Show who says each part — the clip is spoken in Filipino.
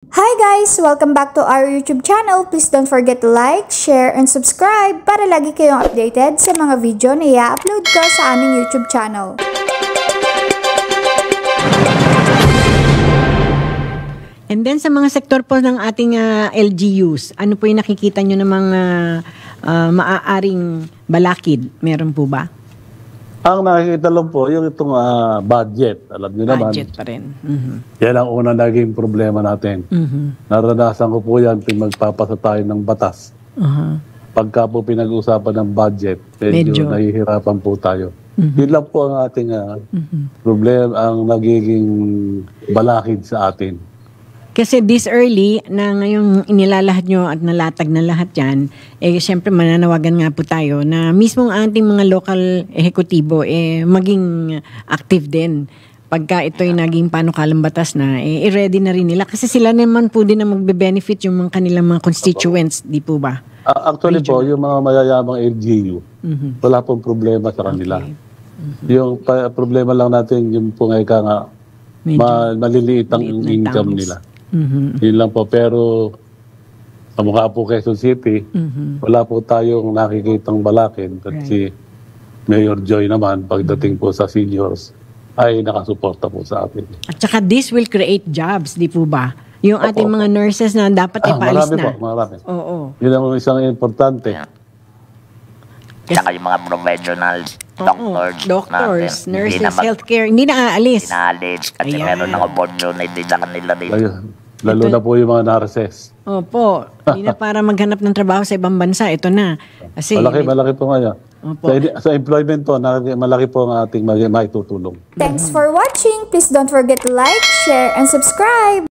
Speaker 1: Hi guys! Welcome back to our YouTube channel. Please don't forget to like, share, and subscribe para lagi kayong updated sa mga video na i-upload ko sa aming YouTube channel.
Speaker 2: And then sa mga sektor po ng ating LGUs, ano po yung nakikita nyo ng mga maaaring balakid? Meron po ba?
Speaker 3: Ang nakikita lang po, yung itong budget. Alam niyo naman.
Speaker 2: Budget pa rin.
Speaker 3: Yan ang unang naging problema natin. Naranasan ko po yan pag magpapasa tayo ng batas. Pagka po pinag-usapan ng budget, medyo nahihirapan po tayo. Yun lang po ang ating problema, ang nagiging balakid sa atin.
Speaker 2: Kasi this early, na ngayong inilalahad nyo at nalatag na lahat yan, siyempre mananawagan nga po tayo na mismong ating mga local ehekutibo maging active din. Pagka ito'y naging panukalang batas na, i-ready na rin nila. Kasi sila naman po din na magbe-benefit yung mga kanilang mga constituents, di po ba?
Speaker 3: Actually po, yung mga mayayamang LGU, wala pong problema sa kanila. Yung problema lang natin, yung po nga maliliit ang income nila. Yun lang po. Pero sa mukha po Quezon City, wala po tayong nakikitang balakid. At si Mayor Joy naman, pagdating po sa seniors, ay nakasuporta po sa atin. At
Speaker 2: saka this will create jobs, di po ba? Yung ating mga nurses na dapat ipaalis na.
Speaker 3: Marami.
Speaker 2: Oo.
Speaker 3: Yun ang isang importante.
Speaker 4: Saka yung mga professional
Speaker 2: doctors, nurses, healthcare, hindi na aalis.
Speaker 4: Inaalis kasi meron ng opportunity sa kanila dito.
Speaker 3: Lalo na po yung mga nurses.
Speaker 2: Opo. Hindi na para maghanap ng trabaho sa ibang bansa. Ito na. Kasi,
Speaker 3: malaki po ngayon. Sa employment po, malaki po ang ating maitutulong.
Speaker 1: Thanks for watching. Please don't forget to like, share, and subscribe.